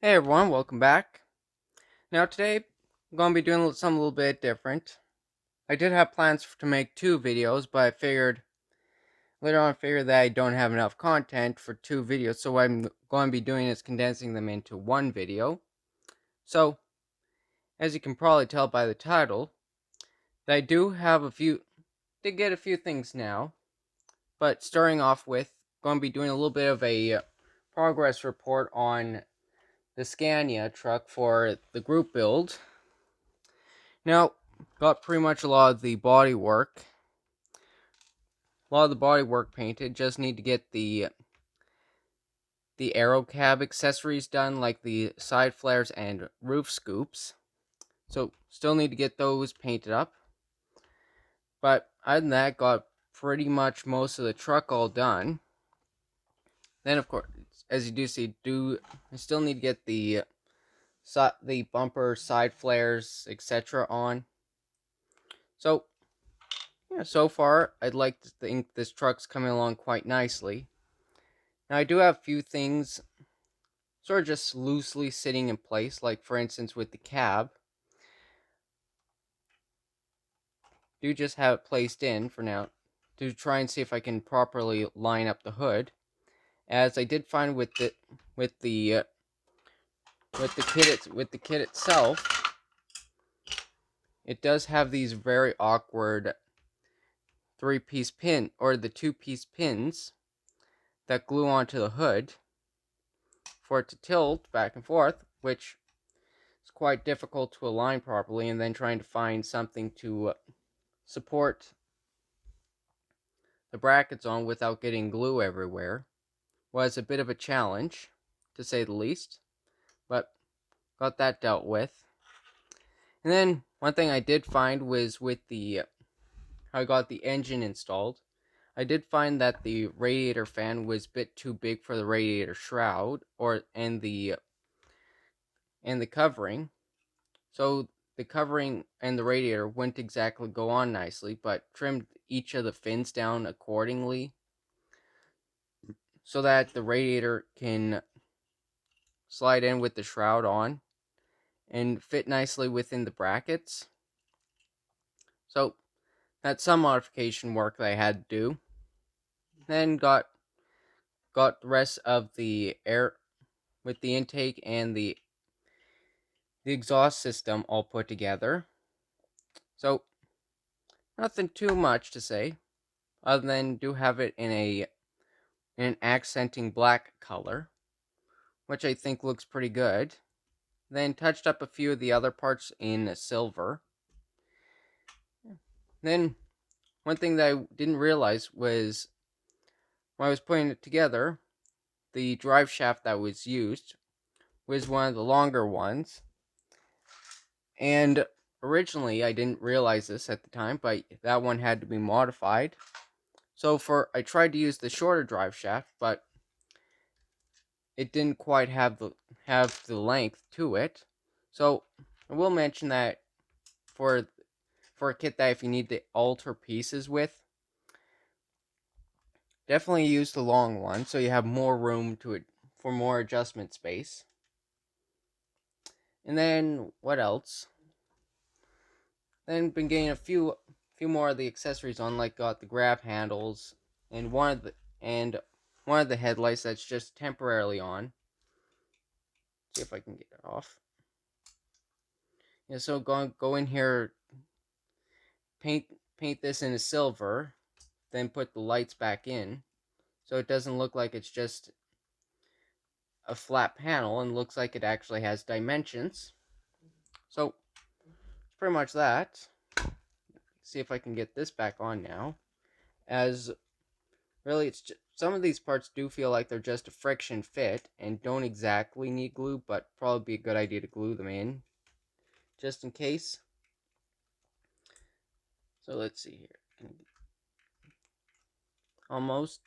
Hey everyone, welcome back. Now today, I'm going to be doing something a little bit different. I did have plans to make two videos, but I figured later on that I don't have enough content for two videos, so what I'm going to be doing is condensing them into one video. So, as you can probably tell by the title, that I did get a few things now, but starting off with, going to be doing a little bit of a progress report on the Scania truck for the group build. Now, got pretty much a lot of the body work painted. Just need to get the aero cab accessories done, like the side flares and roof scoops. So still need to get those painted up. But other than that, got pretty much most of the truck all done. Then of course, as you do see, I still need to get the bumper, side flares, etc. on. So yeah, so far I'd like to think this truck's coming along quite nicely. Now I do have a few things sort of just loosely sitting in place, like for instance with the cab. Do just have it placed in for now to try and see if I can properly line up the hood. As I did find with the with the kit itself, it does have these very awkward three-piece pin or the two-piece pins that glue onto the hood for it to tilt back and forth, which is quite difficult to align properly, and then trying to find something to support the brackets on without getting glue everywhere was a bit of a challenge, to say the least, but got that dealt with. And then one thing I did find was with how I got the engine installed, I did find that the radiator fan was a bit too big for the radiator shroud and the covering. So the covering and the radiator wouldn't exactly go on nicely, but trimmed each of the fins down accordingly so that the radiator can slide in with the shroud on and fit nicely within the brackets. So that's some modification work that I had to do. Then got the rest of the air with the intake and the exhaust system all put together. So nothing too much to say, other than do have it in an accenting black color, which I think looks pretty good. Then touched up a few of the other parts in silver. Then one thing that I didn't realize was when I was putting it together, the drive shaft that was used was one of the longer ones. And originally, I didn't realize this at the time, but that one had to be modified. So I tried to use the shorter drive shaft, but it didn't quite have the length to it. So I will mention that for a kit that if you need to alter pieces with, definitely use the long one so you have more room for more adjustment space. And then what else? Then been getting a few more of the accessories on, like got the grab handles and one of the headlights that's just temporarily on. See if I can get it off. Yeah, so go in here, paint this in a silver, then put the lights back in, so it doesn't look like it's just a flat panel and looks like it actually has dimensions. So it's pretty much that. See if I can get this back on now, as really it's just, some of these parts do feel like they're just a friction fit and don't exactly need glue, but probably be a good idea to glue them in just in case. So let's see here. Almost.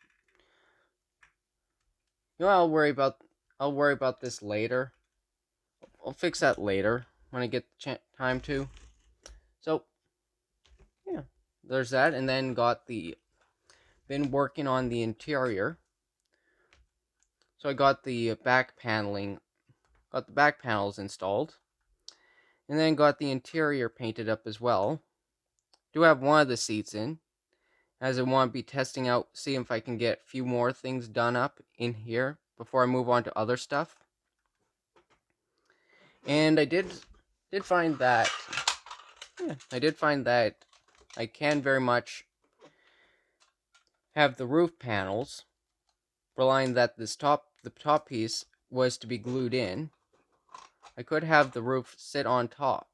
You know, I'll worry about this later. I'll fix that later when I get the time to. So yeah, there's that, and then been working on the interior. So I got the back paneling got the back panels installed, and then got the interior painted up as well. Do have one of the seats in, as I want to be testing out, see if I can get a few more things done up in here before I move on to other stuff. And I did find that, I can very much have the roof panels, relying that the top piece was to be glued in. I could have the roof sit on top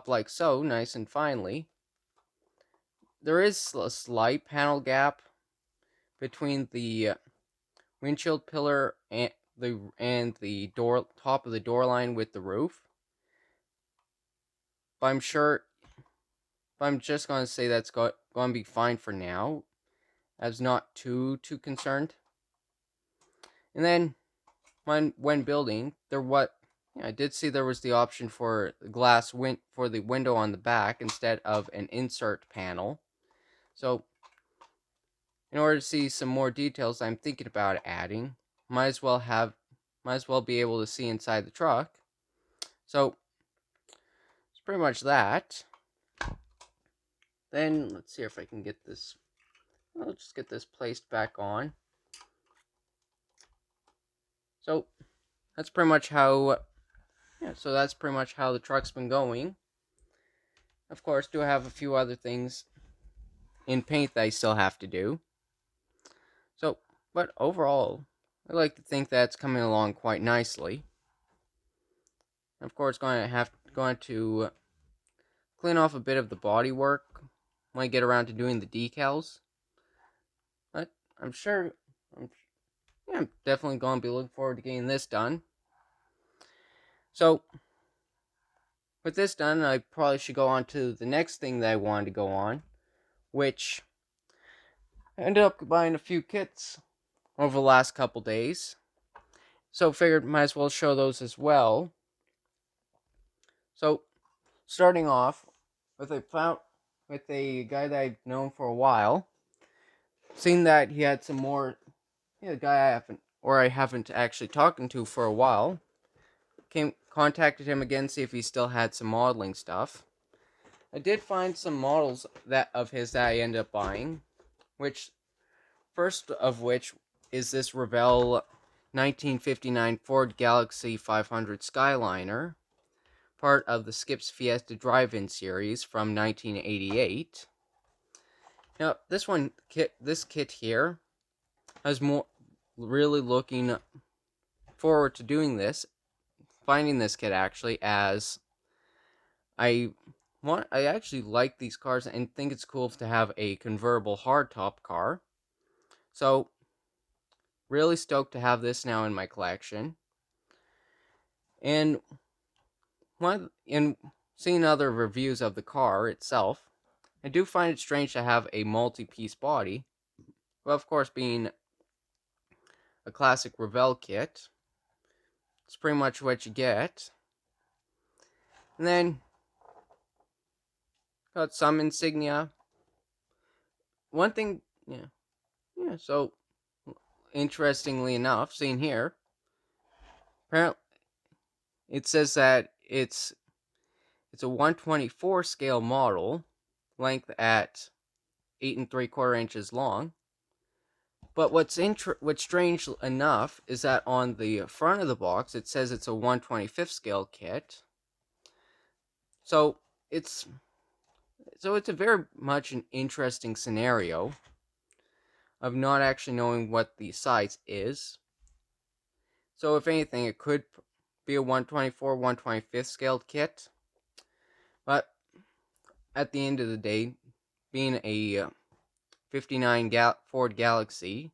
like so, nice and finely. There is a slight panel gap between the windshield pillar and the door top of the door line with the roof. But I'm just going to say that's going to be fine for now. I was not too concerned. And then when building, I did see there was the option for glass for the window on the back instead of an insert panel. So in order to see some more details I'm thinking about adding, might as well be able to see inside the truck. So it's pretty much that. Then let's see if I can get this. I'll just get this placed back on. So that's pretty much how. So that's pretty much how the truck's been going. Of course, do have a few other things in paint that I still have to do. So, but overall, I like to think that's coming along quite nicely. Of course, going to clean off a bit of the body work when I get around to doing the decals. But I'm definitely going to be looking forward to getting this done. So, with this done, I probably should go on to the next thing that I wanted to go on, which I ended up buying a few kits over the last couple days. So, figured might as well show those as well. So, starting off with a guy that I've known for a while, seeing that he had some more, a guy I haven't actually talked to for a while, contacted him again, see if he still had some modeling stuff. I did find some models of his that I ended up buying, first of which is this Revell 1959 Ford Galaxy 500 Skyliner, part of the Skips Fiesta Drive-In series from 1988. Now, this kit here, I was really looking forward to finding this kit actually, as I actually like these cars and think it's cool to have a convertible hardtop car. So, really stoked to have this now in my collection. And in seeing other reviews of the car itself, I do find it strange to have a multi-piece body. Well, of course, being a classic Revell kit, it's pretty much what you get. And then got some insignia. One thing, so interestingly enough, seen here, apparently it says that it's a 124 scale model, length at 8 3/4 inches long. But what's strange enough is that on the front of the box it says it's a 125th scale kit. So it's a very much an interesting scenario of not actually knowing what the size is. So if anything, it could be a 124, 125th scaled kit. But at the end of the day, being a 59 Ford Galaxy,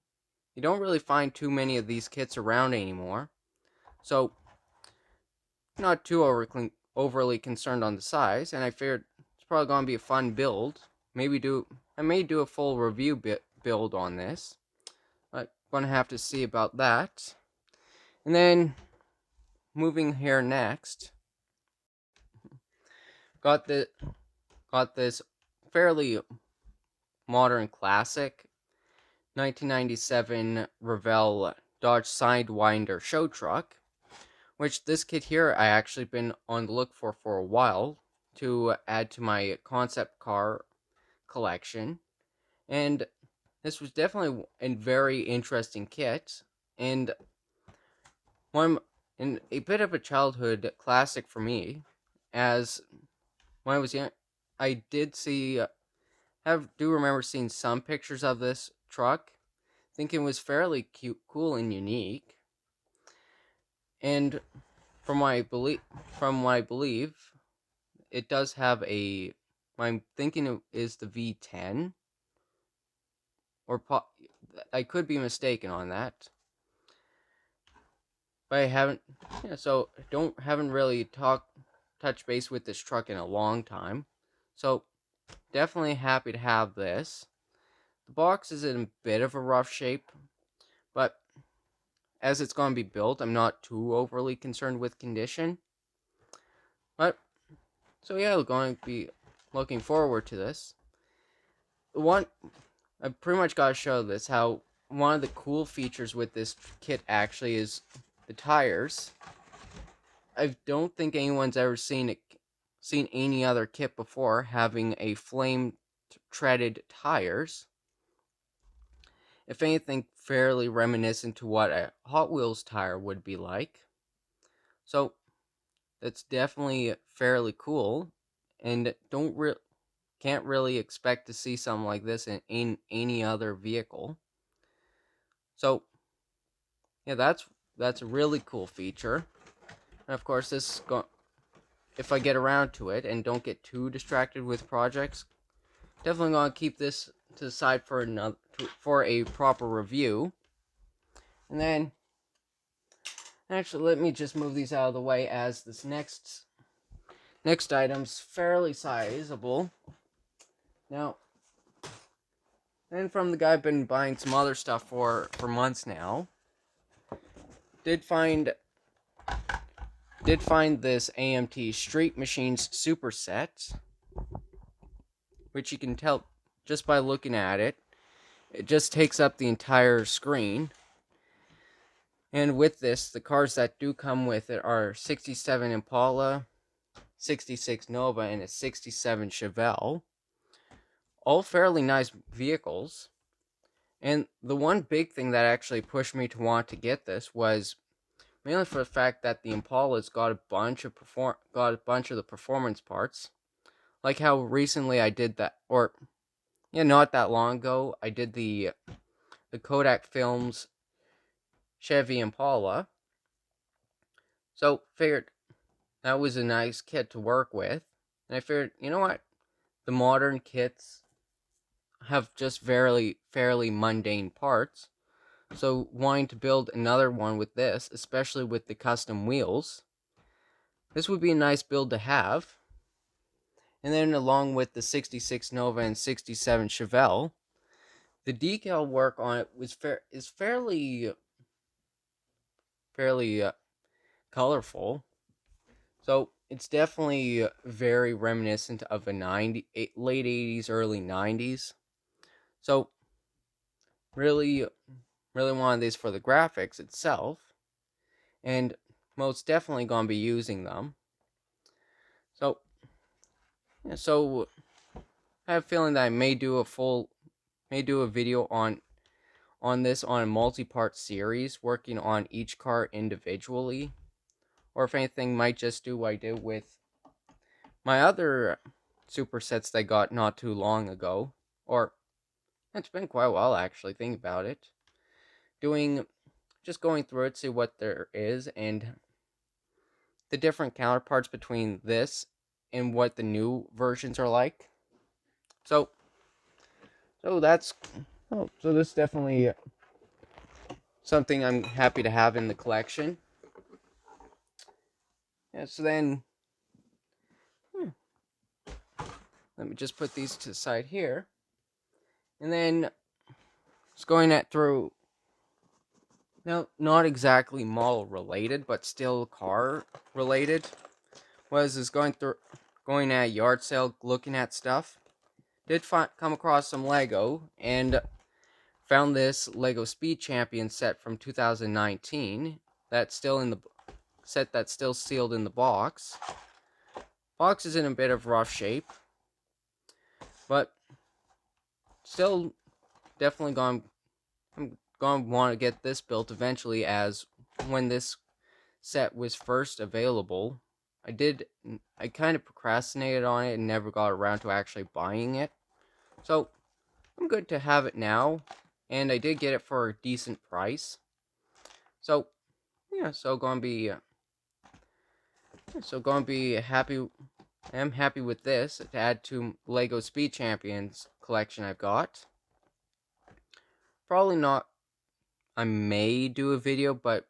you don't really find too many of these kits around anymore. So, not too overly concerned on the size, and I figured it's probably going to be a fun build. I may do a full review build on this, but going to have to see about that. And then, moving here next, got this fairly modern classic 1997 Revell Dodge Sidewinder show truck, which this kit here I actually been on the look for a while to add to my concept car collection. And this was definitely a very interesting kit, and one and a bit of a childhood classic for me, as when I was young, I did see do remember seeing some pictures of this truck, thinking it was fairly cute, cool, and unique. And from what I believe, it does have a. I'm thinking it is the V10, or I could be mistaken on that, but I haven't. Yeah, so haven't really touch base with this truck in a long time. So definitely happy to have this. The box is in a bit of a rough shape, but as it's going to be built, I'm not too overly concerned with condition. But so yeah, we're going to be looking forward to this. One, I pretty much got to show this how one of the cool features with this kit actually is the tires. I don't think anyone's ever seen any other kit before having a flame treaded tires. If anything, fairly reminiscent to what a Hot Wheels tire would be like. So that's definitely fairly cool, and can't really expect to see something like this in any other vehicle. So yeah, that's a really cool feature. And of course, if I get around to it and don't get too distracted with projects, definitely gonna keep this to the side for a proper review. And then, actually, let me just move these out of the way, as this next item's fairly sizable. Now, and from the guy I've been buying some other stuff for months now, did find this AMT Street Machines superset, which you can tell just by looking at it. It just takes up the entire screen. And with this, the cars that do come with it are 67 Impala, 66 Nova, and a 67 Chevelle. All fairly nice vehicles. And the one big thing that actually pushed me to want to get this was mainly for the fact that the Impala's got a bunch of the performance parts. Like how recently I did that, or yeah, not that long ago, I did the Kodak Films Chevy Impala. So figured that was a nice kit to work with. And I figured, you know what? The modern kits have just fairly mundane parts. So wanting to build another one with this, especially with the custom wheels, this would be a nice build to have. And then along with the 66 Nova and 67 Chevelle, the decal work on it is fairly colorful. So it's definitely very reminiscent of a late 80s, early 90s. So really wanted these for the graphics itself, and most definitely gonna be using them. So yeah, so I have a feeling that I may do a video on this on a multi-part series, working on each car individually, or if anything, might just do what I did with my other supersets that I got not too long ago, or it's been quite a while actually. Think about it. Just going through it, see what there is, and the different counterparts between this and what the new versions are like. So, so that's so this is definitely something I'm happy to have in the collection. Yeah. So then, let me just put these to the side here, and then it's going through. Now, not exactly model related, but still car related. Was going at a yard sale, looking at stuff. Did come across some Lego, and found this Lego Speed Champion set from 2019 that's set that's still sealed in the box. Box is in a bit of rough shape, but still definitely I'm gonna want to get this built eventually, as when this set was first available, I kind of procrastinated on it and never got around to actually buying it. So I'm good to have it now, and I did get it for a decent price. So yeah, gonna be happy. I'm happy with this to add to Lego Speed Champions collection I've got. Probably not. I may do a video, but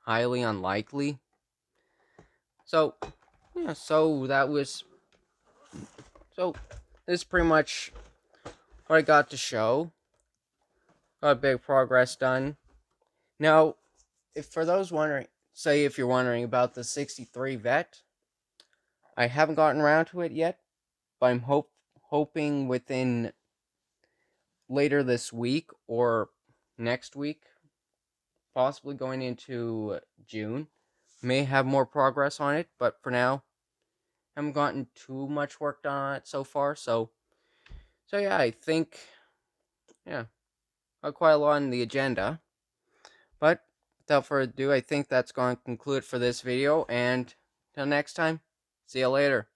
highly unlikely. So yeah, so this is pretty much what I got to show. Got a big progress done. Now, if for those wondering, say if you're wondering about the 63 vet, I haven't gotten around to it yet, but I'm hoping within later this week or next week, possibly going into June, may have more progress on it. But for now, I haven't gotten too much work done on it so far. So yeah, I think got quite a lot on the agenda. But without further ado, I think that's going to conclude for this video. And till next time, see you later.